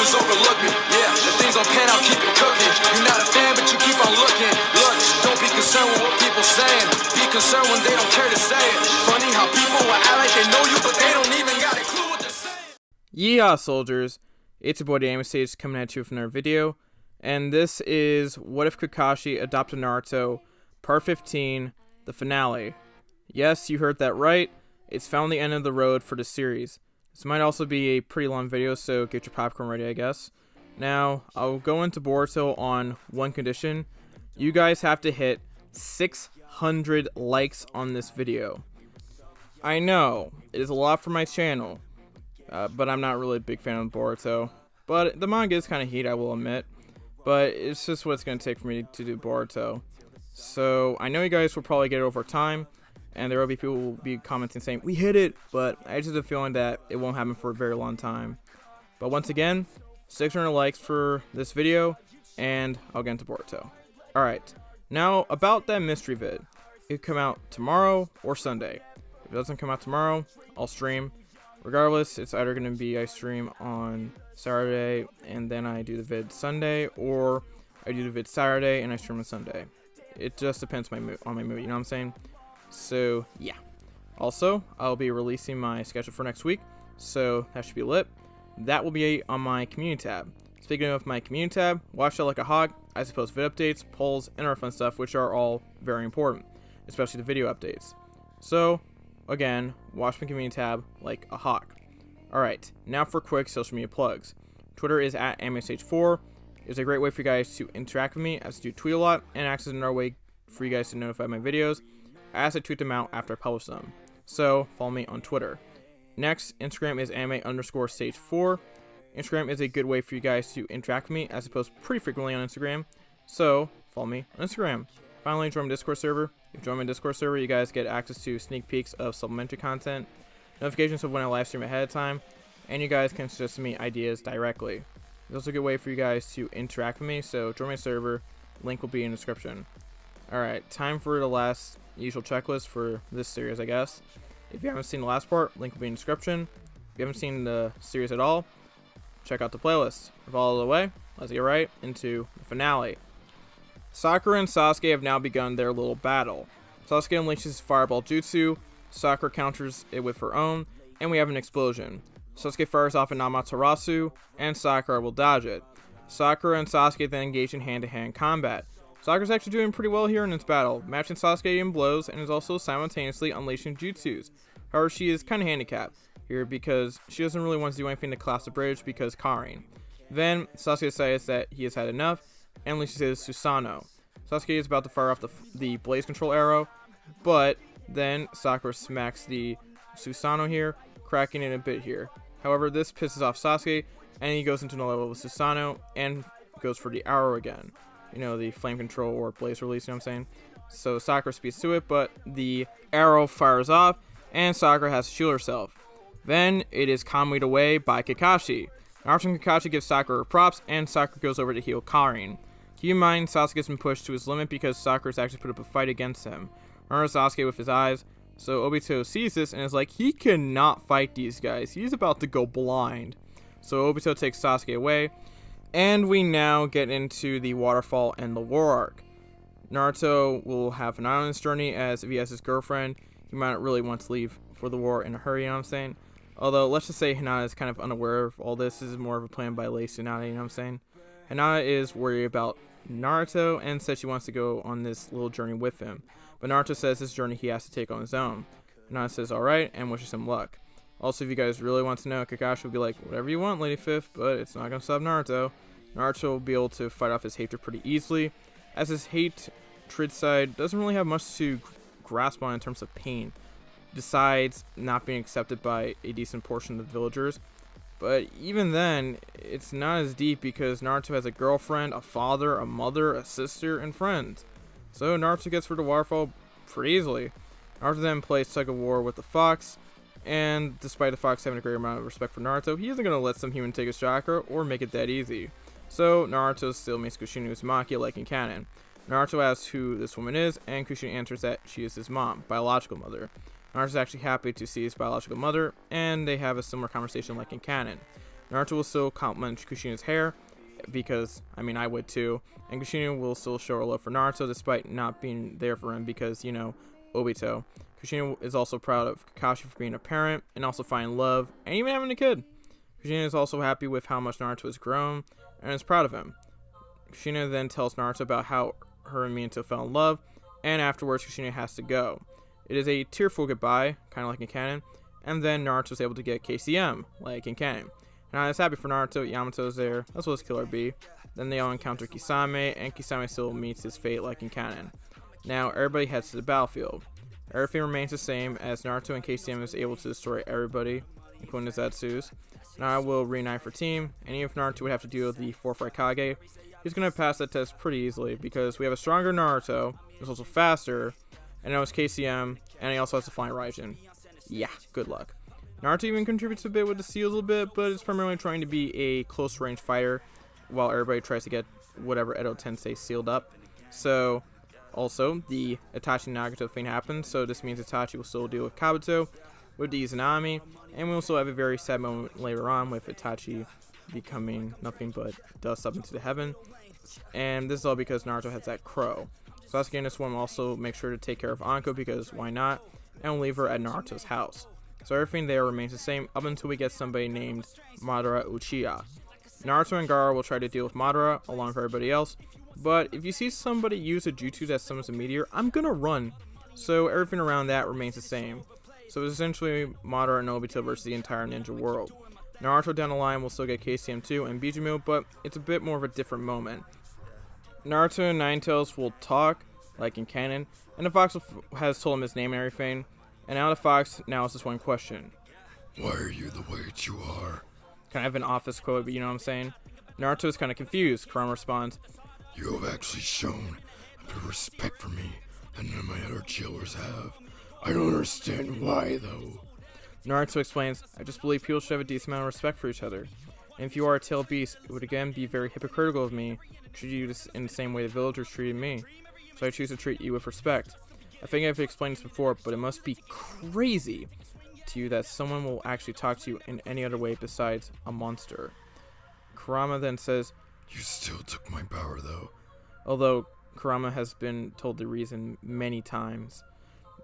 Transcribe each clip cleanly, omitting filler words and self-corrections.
just overlook me. Yeah, if things don't pan out, keep it cooking. You're not a fan, but you keep on looking. Look, don't be concerned with what people saying. Be concerned when they don't care to say it. Funny how people will act like they know you, but they don't even got a clue what they're saying. Yeehaw, soldiers! It's your boy the Anime Sage coming at you with another video, and this is What If Kakashi Adopted Naruto, Part 15, the finale. Yes, you heard that right. It's found the end of the road for the series. This might also be a pretty long video, so get your popcorn ready, I guess. Now, I'll go into Boruto on one condition. You guys have to hit 600 likes on this video. I know, it is a lot for my channel, but I'm not really a big fan of Boruto. But the manga is kind of heat, I will admit. But it's just what it's going to take for me to do Boruto. So, I know you guys will probably get it over time. And there will be people who will be commenting saying, we hit it, but I just have a feeling that it won't happen for a very long time. But once again, 600 likes for this video, and I'll get into Boruto. Alright, now about that mystery vid. It could come out tomorrow or Sunday. If it doesn't come out tomorrow, I'll stream. Regardless, it's either going to be I stream on Saturday, and then I do the vid Sunday, or I do the vid Saturday, and I stream on Sunday. It just depends on my mood, you know what I'm saying? So, yeah. Also, I'll be releasing my schedule for next week, so that should be lit. That will be on my community tab. Speaking of my community tab, watch that like a hawk. I post vid updates, polls, and other fun stuff, which are all very important, especially the video updates. So, again, watch my community tab like a hawk. Alright, now for quick social media plugs. Twitter is at AnimeStage4. It's a great way for you guys to interact with me, as I do tweet a lot, and acts as another way for you guys to notify my videos as I tweet them out after I publish them. So, follow me on Twitter. Next, Instagram is anime_stage4. Instagram is a good way for you guys to interact with me, as I post pretty frequently on Instagram. So, follow me on Instagram. Finally, join my Discord server. If you join my Discord server, you guys get access to sneak peeks of supplementary content, notifications of when I live stream ahead of time, and you guys can suggest me ideas directly. It's also a good way for you guys to interact with me, so join my server. Link will be in the description. Alright, time for the last usual checklist for this series, I guess. If you haven't seen the last part, link will be in the description. If you haven't seen the series at all, check out the playlist. With all the way, let's get right into the finale. Sakura and Sasuke have now begun their little battle. Sasuke unleashes his fireball jutsu, Sakura counters it with her own, and we have an explosion. Sasuke fires off an Amaterasu, and Sakura will dodge it. Sakura and Sasuke then engage in hand-to-hand combat. Sakura's actually doing pretty well here in this battle, matching Sasuke in blows and is also simultaneously unleashing jutsus. However, she is kind of handicapped here because she doesn't really want to do anything to collapse the bridge because Karin. Then, Sasuke decides that he has had enough and unleashes his Susanoo. Sasuke is about to fire off the blaze control arrow, but then Sakura smacks the Susanoo here, cracking it a bit here. However, this pisses off Sasuke, and he goes into another level with Susanoo and goes for the arrow again. You know, the flame control or blaze release, you know what I'm saying? So Sakura speeds to it, but the arrow fires off, and Sakura has to shield herself. Then it is convoyed away by Kakashi. Naruto and Kakashi give Sakura props, and Sakura goes over to heal Karin. Keep in mind, Sasuke has been pushed to his limit because Sakura's actually put up a fight against him. Naruto Sasuke with his eyes, so Obito sees this and is like, he cannot fight these guys. He's about to go blind. So Obito takes Sasuke away. And we now get into the waterfall and the war arc. Naruto will have an island journey, as if he has his girlfriend, he might not really want to leave for the war in a hurry, you know what I'm saying? Although, let's just say Hinata is kind of unaware of all this. This is more of a plan by Lady Tsunade, you know what I'm saying? Hinata is worried about Naruto and says she wants to go on this little journey with him. But Naruto says this journey he has to take on his own. Hinata says alright and wishes him luck. Also, if you guys really want to know, Kakashi will be like, whatever you want, Lady Fifth, but it's not going to stop Naruto. Naruto will be able to fight off his hatred pretty easily, as his hatred side doesn't really have much to grasp on in terms of pain, besides not being accepted by a decent portion of the villagers. But even then, it's not as deep because Naruto has a girlfriend, a father, a mother, a sister, and friends. So Naruto gets through the waterfall pretty easily. Naruto then plays tug of war with the fox, and despite the fox having a great amount of respect for Naruto, he isn't going to let some human take his chakra or make it that easy. So Naruto still makes Kushina Uzumaki like in canon. Naruto asks who this woman is, and Kushina answers that she is his mom, biological mother. Naruto's actually happy to see his biological mother, and they have a similar conversation like in canon. Naruto will still compliment Kushina's hair, because, I would too, and Kushina will still show her love for Naruto despite not being there for him because, Obito. Kushina is also proud of Kakashi for being a parent and also finding love and even having a kid. Kushina is also happy with how much Naruto has grown and is proud of him. Kushina then tells Naruto about how her and Minato fell in love, and afterwards Kushina has to go. It is a tearful goodbye, kind of like in canon, and then Naruto is able to get KCM, like in canon. And I was happy for Naruto. Yamato is there, as well as Killer Bee. Then they all encounter Kisame, and Kisame still meets his fate like in canon. Now everybody heads to the battlefield. Everything remains the same as Naruto and KCM is able to destroy everybody, including the Zetsus. Now will reunite for team, and even if Naruto would have to deal with the 4th Raikage, he's going to pass that test pretty easily because we have a stronger Naruto, who's also faster, and now it's KCM, and he also has the Flying Raijin. Yeah, good luck. Naruto even contributes a bit with the seals a bit, but is primarily trying to be a close range fighter while everybody tries to get whatever Edo Tensei sealed up. So, also, the Itachi Nagato thing happens, so this means Itachi will still deal with Kabuto, with the Izanami, and we also have a very sad moment later on with Itachi becoming nothing but dust up into the heaven. And this is all because Naruto has that crow. Sasuke and this one will also make sure to take care of Anko because why not, and will leave her at Naruto's house. So everything there remains the same up until we get somebody named Madara Uchiha. Naruto and Gaara will try to deal with Madara along with everybody else, but if you see somebody use a jutsu that summons a meteor, I'm gonna run. So everything around that remains the same. So it's essentially Madara and Obito versus the entire ninja world. Naruto down the line will still get KCM2 and Bijuu, but it's a bit more of a different moment. Naruto and Ninetales will talk, like in canon, and the fox has told him his name and everything. And now the fox now is just one question. Why are you the way you are? Kind of an office quote, but you know what I'm saying? Naruto is kind of confused. Kurama responds, You have actually shown a bit of respect for me that none of my other jailers have. I don't understand why, though. Naruto explains, I just believe people should have a decent amount of respect for each other. And if you are a tailed beast, it would again be very hypocritical of me to treat you in the same way the villagers treated me. So I choose to treat you with respect. I think I've explained this before, but it must be crazy to you that someone will actually talk to you in any other way besides a monster. Kurama then says, You still took my power, though. Although Kurama has been told the reason many times.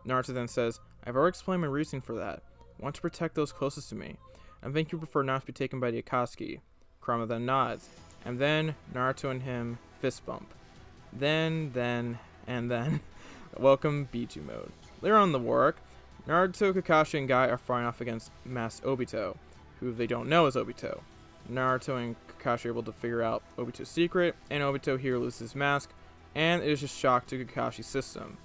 Naruto then says, I've already explained my reason for that. I want to protect those closest to me. I think you prefer not to be taken by the Akatsuki. Kurama then nods. And then Naruto and him fist bump. Then, welcome Bijuu mode. Later on in the war arc, Naruto, Kakashi, and Guy are fighting off against masked Obito, who they don't know is Obito. Naruto and Kakashi are able to figure out Obito's secret, and Obito here loses his mask, and it is just shock to Kakashi's system.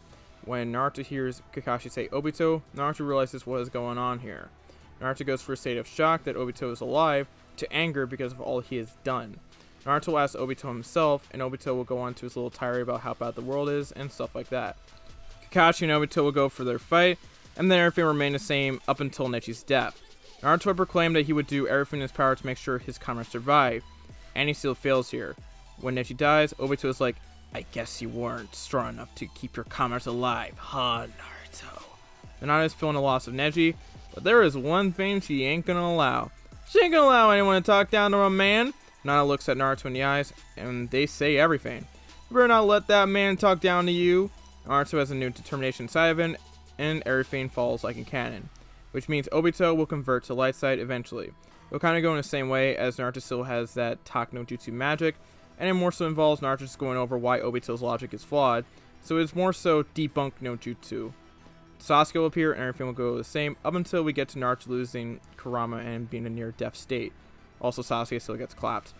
When Naruto hears Kakashi say Obito, Naruto realizes what is going on here. Naruto goes from a state of shock that Obito is alive to anger because of all he has done. Naruto asks Obito himself, and Obito will go on to his little tirade about how bad the world is and stuff like that. Kakashi and Obito will go for their fight, and then everything will remain the same up until Nechi's death. Naruto had proclaimed that he would do everything in his power to make sure his comrades survive, and he still fails here. When Nechi dies, Obito is like, I guess you weren't strong enough to keep your comrades alive, huh, Naruto? Hinata is feeling the loss of Neji, but there is one thing she ain't gonna allow. She ain't gonna allow anyone to talk down to a man. Hinata looks at Naruto in the eyes, and they say everything. You better not let that man talk down to you. Naruto has a new determination inside of him, and everything falls like in canon. Which means Obito will convert to light side eventually. It'll kind of go in the same way as Naruto still has that Tak no Jutsu magic, and it more so involves Naruto just going over why Obito's logic is flawed, so it's more so debunk no Jutsu. Sasuke will appear and everything will go the same up until we get to Naruto losing Kurama and being in a near death state. Also Sasuke still gets clapped.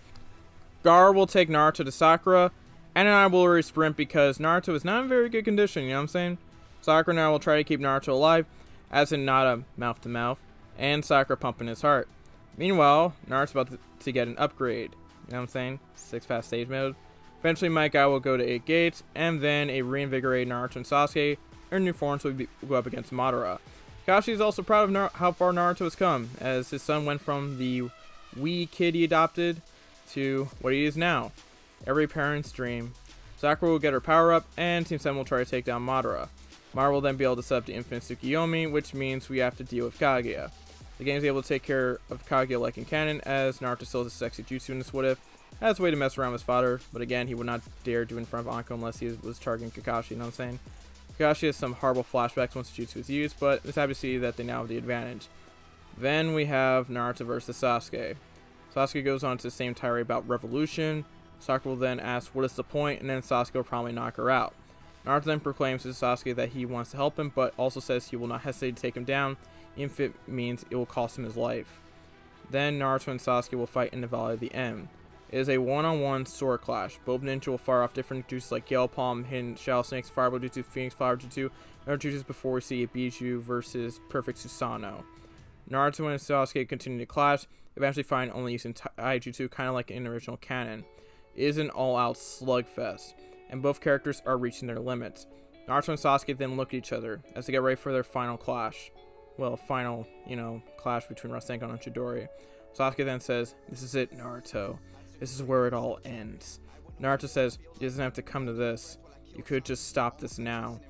Gaara will take Naruto to Sakura, and then I will sprint because Naruto is not in very good condition, you know what I'm saying? Sakura now will try to keep Naruto alive, as in not a mouth to mouth, and Sakura pumping his heart. Meanwhile, Naruto's about to get an upgrade, you know what I'm saying? 6 fast stage mode. Eventually my guy will go to 8 gates, and then a reinvigorated Naruto and Sasuke in new forms will go up against Madara. Kakashi is also proud of how far Naruto has come, as his son went from the wee kid he adopted to what he is now. Every parent's dream. Sakura will get her power up, and Team 7 will try to take down Madara. Madara will then be able to set up the Infinite Tsukiyomi, which means we have to deal with Kaguya. The game is able to take care of Kage like in canon, as Naruto still has a sexy jutsu in this what if. Has a way to mess around with his father, but again, he would not dare do it in front of Anko unless he was targeting Kakashi, you know what I'm saying? Kakashi has some horrible flashbacks once the jutsu is used, but it's happy to see that they now have the advantage. Then we have Naruto versus Sasuke. Sasuke goes on to the same tirade about revolution. Sakura will then ask what is the point, and then Sasuke will probably knock her out. Naruto then proclaims to Sasuke that he wants to help him, but also says he will not hesitate to take him down, even if it means it will cost him his life. Then Naruto and Sasuke will fight in the Valley of the End. It is a one-on-one sword clash. Both ninja will fire off different jutsus like Gale Palm, Hidden Shadow Snake's Fireball Jutsu, Phoenix Flower Jutsu, and other jutsus before we see a Bijou versus Perfect Susanoo. Naruto and Sasuke continue to clash, eventually find only using Taijutsu, kind of like in original canon. It is an all-out slugfest, and both characters are reaching their limits. Naruto and Sasuke then look at each other as they get ready for their final clash. Well, final, clash between Rasengan and Chidori. Sasuke then says, "This is it, Naruto. This is where it all ends." Naruto says, "It doesn't have to come to this. You could just stop this now."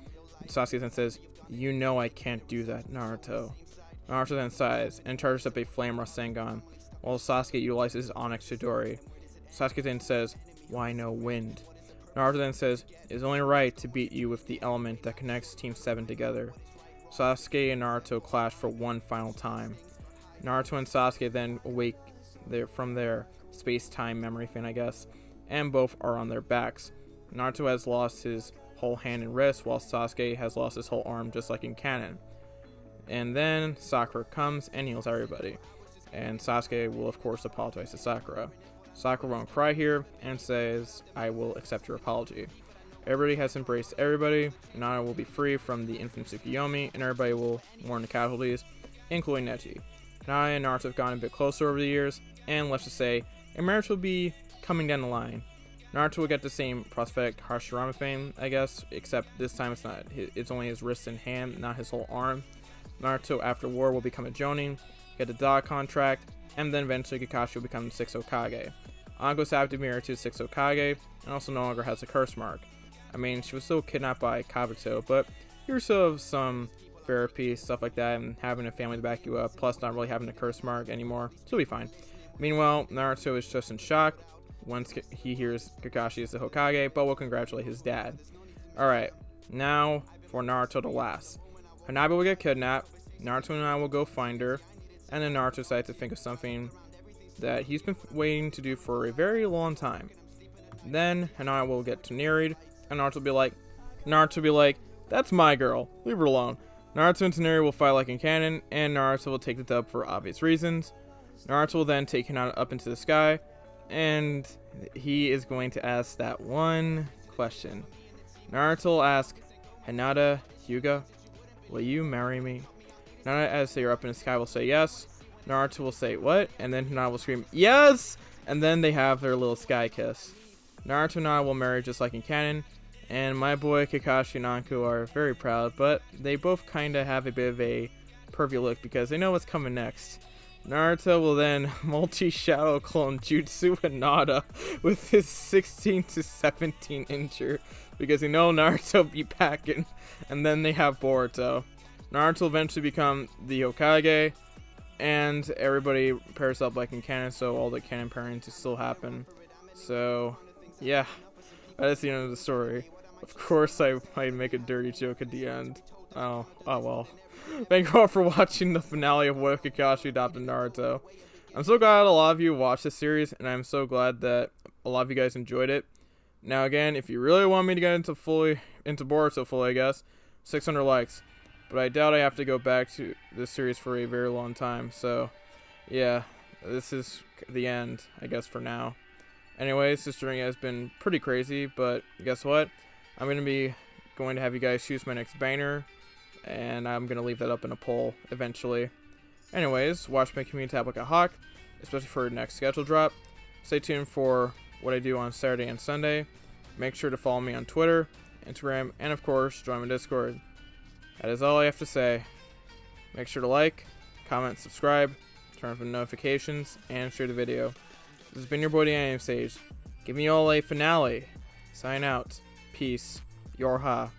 Sasuke then says, "You know I can't do that, Naruto." Naruto then sighs and charges up a flame Rasengan, while Sasuke utilizes his Onyx Chidori. Sasuke then says, "Why no wind?" Naruto then says, "It is only right to beat you with the element that connects Team 7 together." Sasuke and Naruto clash for one final time. Naruto and Sasuke then awake from their space-time memory thing, I guess, and both are on their backs. Naruto has lost his whole hand and wrist, while Sasuke has lost his whole arm, just like in canon. And then Sakura comes and heals everybody, and Sasuke will of course apologize to Sakura. Sakura won't cry here and says, "I will accept your apology." Everybody has embraced everybody. Nana will be free from the infant Tsukuyomi, and everybody will mourn the casualties, including Neji. Nana and Naruto have gotten a bit closer over the years, and let's just say a marriage will be coming down the line. Naruto will get the same prosthetic Hashirama fame, I guess, except this time it's only his wrist and hand, not his whole arm. Naruto after war will become a Jonin, get the Dog contract, and then eventually Kakashi will become the 6th Hokage. Anko's happy to be married to the 6th Hokage, and also no longer has a curse mark. I mean, she was still kidnapped by Kabuto, but you're still have some therapy, stuff like that, and having a family to back you up, plus not really having a curse mark anymore. She'll be fine. Meanwhile, Naruto is just in shock once he hears Kakashi is the Hokage, but will congratulate his dad. Alright, now for Naruto to last. Hanabi will get kidnapped, Naruto and I will go find her, and then Naruto decides to think of something that he's been waiting to do for a very long time. Then Hanabi will get Toneri'd, and Naruto will be like, "That's my girl, leave her alone." Naruto and Toneri will fight like in canon, and Naruto will take the dub for obvious reasons. Naruto will then take Hinata up into the sky, and he is going to ask that one question. Naruto will ask, "Hinata, Hyuga, will you marry me?" Hinata, as they are up in the sky, will say yes. Naruto will say, "What?" And then Hinata will scream, "Yes!" And then they have their little sky kiss. Naruto and Hinata will marry just like in canon, and my boy Kakashi and Anko are very proud, but they both kinda have a bit of a pervy look because they know what's coming next. Naruto will then multi-shadow clone Jutsu Hinata with his 16 to 17 incher because Naruto be packing, and then they have Boruto. Naruto will eventually become the Hokage, and everybody pairs up like in canon, so all the canon pairings still happen. So, yeah, that is the end of the story. Of course, I might make a dirty joke at the end. Oh well. Thank you all for watching the finale of What If Kakashi Adopted Naruto. I'm so glad a lot of you watched this series, and I'm so glad that a lot of you guys enjoyed it. Now again, if you really want me to get into Boruto fully, I guess, 600 likes. But I doubt I have to go back to this series for a very long time, so yeah, this is the end, I guess, for now. Anyways, this journey has been pretty crazy, but guess what? I'm going to have you guys choose my next banner, and I'm going to leave that up in a poll eventually. Anyways, watch my community tab like a hawk, especially for the next schedule drop. Stay tuned for what I do on Saturday and Sunday. Make sure to follow me on Twitter, Instagram, and of course, join my Discord. That is all I have to say. Make sure to like, comment, subscribe, turn on the notifications, and share the video. This has been your boy, the Anime Sage, giving you all a finale. Sign out. Peace. Yorha.